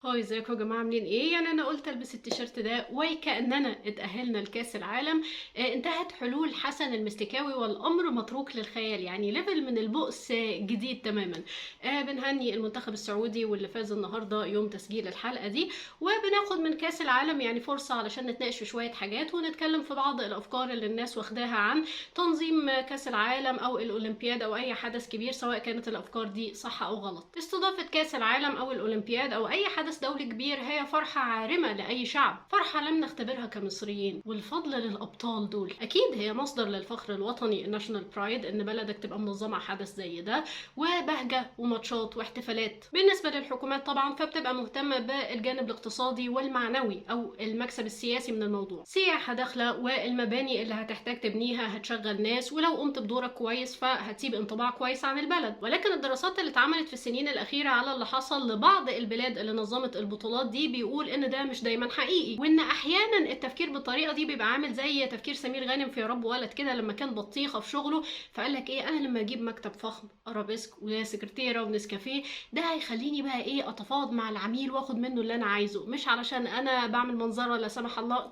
هاي، ازيكم يا جماعه؟ عاملين ايه؟ يعني انا قلت البس التيشيرت ده وكاننا اتاهلنا لكاس العالم. انتهت حلول حسن المستكاوي والامر متروك للخيال، يعني ليفل من البؤس جديد تماما. بنهني المنتخب السعودي واللي فاز النهارده يوم تسجيل الحلقه دي، وبناخد من كاس العالم يعني فرصه علشان نتناقش في شويه حاجات ونتكلم في بعض الافكار اللي الناس واخداها عن تنظيم كاس العالم او الاولمبياد او اي حدث كبير، سواء كانت الافكار دي صح او غلط. استضافه كاس العالم او الاولمبياد او اي حدث دولي كبير هي فرحة عارمة لأي شعب، فرحة لم نختبرها كمصريين، والفضل للأبطال دول. أكيد هي مصدر للفخر الوطني، الناشونال برايد، إن بلدك تبقى منظمة حدث زي ده، وبهجة وماتشات واحتفالات. بالنسبة للحكومات طبعا فبتبقى مهتمة بالجانب الاقتصادي والمعنوي أو المكسب السياسي من الموضوع. سياحة داخلة، والمباني اللي هتحتاج تبنيها هتشغل ناس، ولو قمت بدورك كويس فهتسيب انطباع كويس عن البلد. ولكن الدراسات اللي اتعملت في السنين الأخيرة على اللي حصل لبعض البلاد اللي نظمت البطولات دي بيقول ان ده مش دايما حقيقي، وان احيانا التفكير بالطريقه دي بيبقى عامل زي تفكير سمير غانم في يا رب ولد كده، لما كان بطيخه في شغله فقال لك ايه، انا لما اجيب مكتب فخم ارابيسك وسكرتيره ونسكافيه ده هيخليني بقى ايه اتفاوض مع العميل واخد منه اللي انا عايزه، مش علشان انا بعمل منظره لا سمح الله،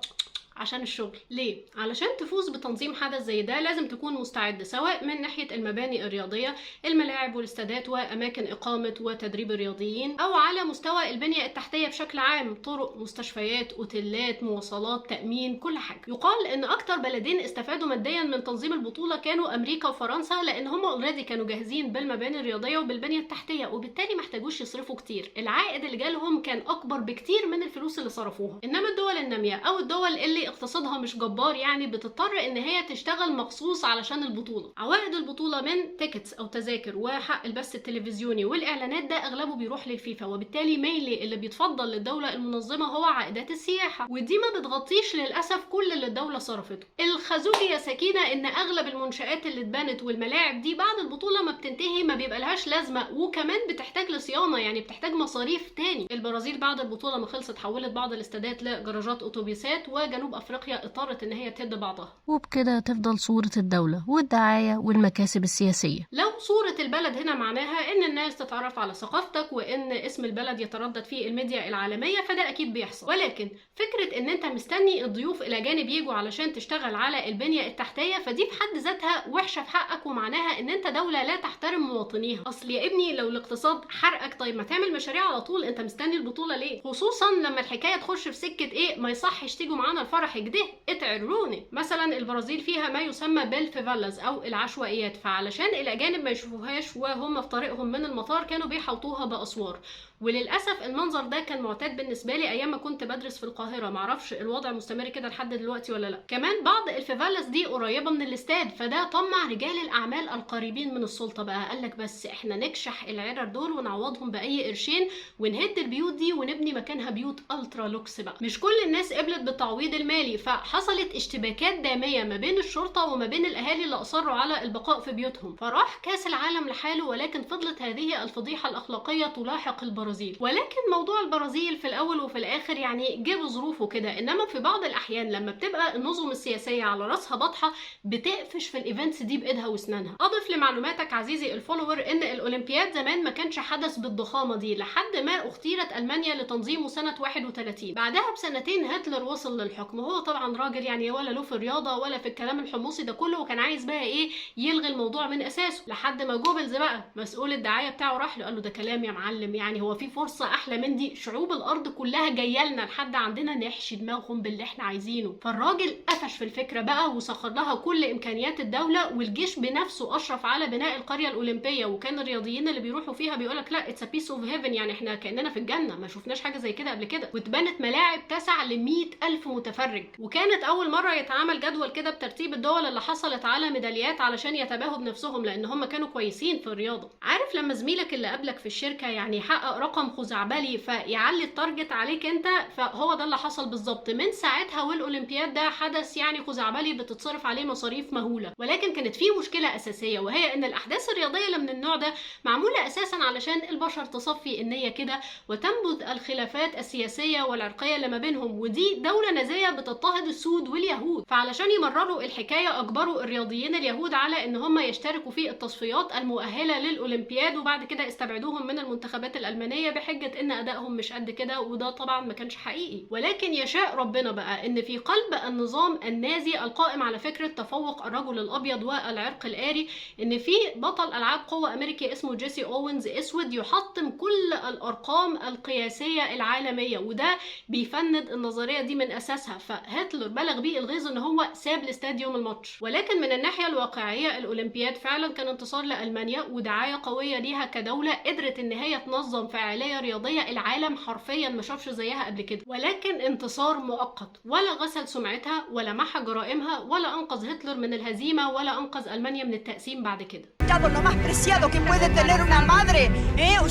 عشان الشغل. ليه؟ علشان تفوز بتنظيم حدث زي ده لازم تكون مستعد، سواء من ناحية المباني الرياضية، الملاعب والاستادات وأماكن إقامة وتدريب الرياضيين، أو على مستوى البنية التحتية بشكل عام، طرق، مستشفيات، أوتيلات، مواصلات، تأمين، كل حاجة. يقال إن أكتر بلدين استفادوا ماديا من تنظيم البطولة كانوا أمريكا وفرنسا، لأن هم أوريدي كانوا جاهزين بالمباني الرياضية وبالبنية التحتية، وبالتالي محتاجوش يصرفوا كتير. العائد اللي جالهم كان أكبر بكتير من الفلوس اللي صرفوها. إنما الدول النامية أو الدول اللي اقتصادها مش جبار يعني بتضطر ان هي تشتغل مخصوص علشان البطوله. عوائد البطوله من تيكتس او تذاكر وحق البث التلفزيوني والاعلانات ده اغلبه بيروح للفيفا، وبالتالي مينلي اللي بيتفضل للدوله المنظمه هو عائدات السياحه، ودي ما بتغطيش للاسف كل اللي الدوله صرفته. الخازوقي يا سكينه ان اغلب المنشات اللي اتبنت والملاعب دي بعد البطوله ما بتنتهي ما بيبقى لهاش لازمه، وكمان بتحتاج لصيانه، يعني بتحتاج مصاريف تاني. البرازيل بعد البطوله ما خلصت حولت بعض الاستادات لجراجات اتوبيسات، وجنوب افريقيا اضطرت ان هي تهد بعضها، وبكده تفضل صورة الدولة والدعاية والمكاسب السياسية. لو صورة البلد هنا معناها ان الناس تتعرف على ثقافتك وان اسم البلد يتردد في الميديا العالمية فده اكيد بيحصل. ولكن فكرة ان انت مستني الضيوف الاجانب يجوا علشان تشتغل على البنية التحتية فدي في حد ذاتها وحشة في حقك، ومعناها ان انت دولة لا تحترم مواطنيها. اصل يا ابني لو الاقتصاد حرقك طيب ما تعمل مشاريع على طول، انت مستني البطولة ليه؟ خصوصا لما الحكاية تخش في سكة ايه، ما يصحش تيجوا معانا الفرح كده اتعروني. مثلا البرازيل فيها ما يسمى بالفيفالاز او العشوائيات، فعلشان الاجانب ما يشوفوهاش وهم في طريقهم من المطار كانوا بيحوطوها باسوار. وللاسف المنظر ده كان معتاد بالنسبه لي ايام ما كنت بدرس في القاهره، معرفش الوضع مستمر كده لحد دلوقتي ولا لا. كمان بعض الفيفالاز دي قريبه من الاستاد، فده طمع رجال الاعمال القريبين من السلطه بقى، قالك بس احنا نكشح العرر دول ونعوضهم باي قرشين ونهد البيوت دي ونبني مكانها بيوت الترا لوكس بقى. مش كل الناس قبلت بالتعويض المالي، فحصلت اشتباكات داميه ما بين الشرطه وما بين الاهالي اللي اصروا على البقاء في بيوتهم، فراح كاس العالم لحاله. ولكن فضلت هذه الفضيحه الاخلاقيه تلاحق البرازيل. ولكن موضوع البرازيل في الاول وفي الاخر يعني جه بظروفه كده، انما في بعض الاحيان لما بتبقى النظم السياسيه على راسها بطحه بتقفش في الايفنتس دي بايدها واسنانها. اضف لمعلوماتك عزيزي الفولور ان الاولمبياد زمان ما كانش حدث بالضخامه دي لحد ما اختيرت المانيا لتنظيمه سنه 31. بعدها بسنتين هتلر وصل للحكم، هو طبعا راجل يعني ولا له في الرياضه ولا في الكلام الحمصي ده كله، وكان عايز بقى ايه، يلغي الموضوع من اساسه. لحد ما جوبلز بقى مسؤول الدعايه بتاعه راح له قال له ده كلام يا معلم، يعني هو في فرصه احلى من دي؟ شعوب الارض كلها جايه لنا لحد عندنا نحشي دماغهم باللي احنا عايزينه. فالراجل قفش في الفكره بقى وسخر لها كل امكانيات الدوله، والجيش بنفسه اشرف على بناء القريه الاولمبيه، وكان الرياضيين اللي بيروحوا فيها بيقولك لا اتس ا بيس اوف هيفن، يعني احنا كاننا في الجنه، ما شفناش حاجه زي كده قبل كده. واتبنت ملاعب تسع ل 100,000 متفرج، وكانت اول مره يتعمل جدول كده بترتيب الدول اللي حصلت على ميداليات علشان يتباهوا بنفسهم، لان هم كانوا كويسين في الرياضه. عارف لما زميلك اللي قبلك في الشركه يعني يحقق رقم خزعبلي فيعلي التارجت عليك انت، فهو ده اللي حصل بالظبط. من ساعتها والاولمبياد ده حدث يعني خزعبلي بتتصرف عليه مصاريف مهوله. ولكن كانت فيه مشكله اساسيه، وهي ان الاحداث الرياضيه اللي من النوع ده معموله اساسا علشان البشر تصفي النيه كده وتنبذ الخلافات السياسيه والعرقيه اللي ما بينهم، ودي دوله نازيه بتضطهد السود واليهود. فعلشان يمرروا الحكايه اجبروا الرياضيين اليهود على ان هم يشتركوا في التصفيات المؤهله للاولمبياد، وبعد كده استبعدوهم من المنتخبات الالمانيه العالمية بحجة ان ادائهم مش قد كده، وده طبعا ما كانش حقيقي. ولكن يشاء ربنا بقى ان في قلب النظام النازي القائم على فكرة تفوق الرجل الابيض والعرق الآري، ان في بطل العاب قوة امريكي اسمه جيسي اوينز اسود يحطم كل الارقام القياسية العالمية، وده بيفند النظرية دي من اساسها. فهتلر بلغ بيه الغيظ ان هو ساب الاستاديوم الماتش. ولكن من الناحية الواقعية الاولمبياد فعلا كان انتصار لألمانيا ودعاية قوية ليها كدولة قدرت ان هي تنظم فعالية رياضية العالم حرفيا ما شافش زيها قبل كده. ولكن انتصار مؤقت ولا غسل سمعتها ولا محى جرائمها ولا انقذ هتلر من الهزيمة ولا انقذ ألمانيا من التقسيم بعد كده. Lo más preciado que puede tener una madre,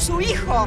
su hijo,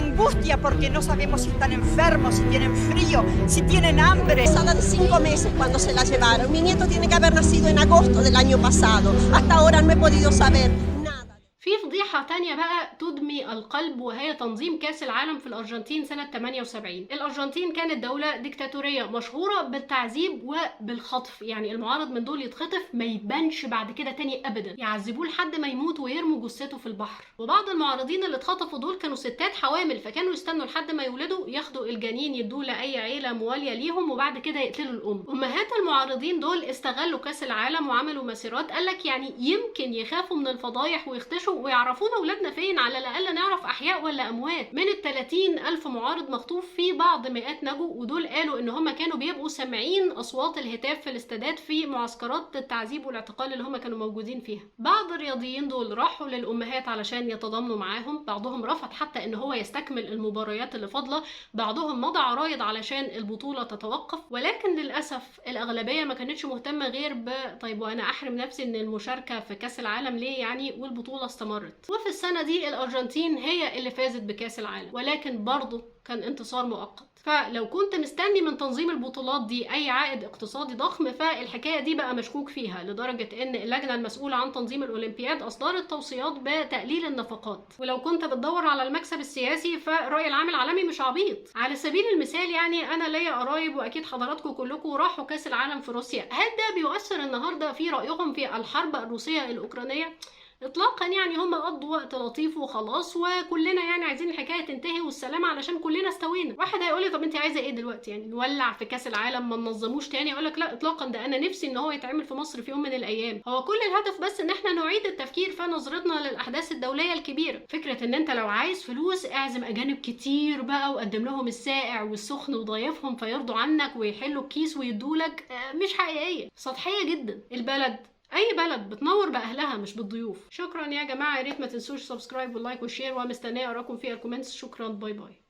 angustia porque no sabemos si están enfermos, si tienen frío, si tienen hambre. Pasada de 5 meses cuando se la llevaron. Mi nieto tiene que haber nacido en agosto del año pasado. Hasta ahora no he podido saber nada. في فضيحة تانية بقى تدمي القلب، وهي تنظيم كأس العالم في الأرجنتين سنة 78. الأرجنتين كانت دولة ديكتاتورية مشهورة بالتعذيب وبالخطف، يعني المعارض من دول يتخطف ما يبانش بعد كده تاني أبدا، يعذبوه لحد ما يموت ويرموا جثته في البحر. وبعض المعارضين اللي اتخطفوا دول كانوا ستات حوامل، فكانوا يستنوا لحد ما يولدوا ياخدوا الجنين يدوه لأي عيلة موالية ليهم وبعد كده يقتلوا الأم. أمهات المعارضين دول استغلوا كأس العالم وعملوا مسيرات، قالك يعني يمكن يخافوا من الفضايح ويختشوا ويعرفونا اولادنا فين، على الاقل نعرف احياء ولا اموات. من ال30,000 معارض مخطوف في بعض مئات نجوا، ودول قالوا ان هم كانوا بيبقوا سامعين اصوات الهتاف في الاستادات في معسكرات التعذيب والاعتقال اللي هم كانوا موجودين فيها. بعض الرياضيين دول راحوا للامهات علشان يتضامنوا معاهم، بعضهم رفض حتى ان هو يستكمل المباريات اللي فاضله، بعضهم مضى عرايض علشان البطوله تتوقف. ولكن للاسف الاغلبيه ما كانتش مهتمه غير طيب وانا احرم نفسي من المشاركه في كاس العالم ليه يعني، والبطوله استمرت. وفي السنة دي الأرجنتين هي اللي فازت بكأس العالم، ولكن برضه كان انتصار مؤقت. فلو كنت مستني من تنظيم البطولات دي أي عائد اقتصادي ضخم، فالحكاية دي بقى مشكوك فيها، لدرجة إن اللجنة المسؤولة عن تنظيم الأولمبياد أصدرت توصيات بتقليل النفقات. ولو كنت بتدور على المكسب السياسي، فالرأي العام العالمي مش عبيط. على سبيل المثال يعني أنا ليا قرايب وأكيد حضراتكم كلكم راحوا كأس العالم في روسيا، هل ده بيؤثر النهاردة في رأيهم في الحرب الروسية الأوكرانية؟ اطلاقا، يعني هم قضوا وقت لطيف وخلاص، وكلنا يعني عايزين الحكايه تنتهي والسلام علشان كلنا استوينا. واحد هيقول لي طب انت عايزه ايه دلوقتي، يعني نولع في كاس العالم ما ننظموش تاني؟ اقول لك لا اطلاقا، ده انا نفسي ان هو يتعمل في مصر في يوم من الايام. هو كل الهدف بس ان احنا نعيد التفكير في نظرتنا للاحداث الدوليه الكبيره. فكره ان انت لو عايز فلوس اعزم اجانب كتير بقى وقدم لهم الساقع والسخن وضيفهم فيرضوا عنك ويحلوا الكيس ويدولك، مش حقيقيه، سطحيه جدا. اي بلد بتنور باهلها مش بالضيوف. شكرا يا جماعه، يا ريت ما تنسوش سبسكرايب واللايك والشير، ومستنيه اراكم في الكومنتس. شكرا، باي باي.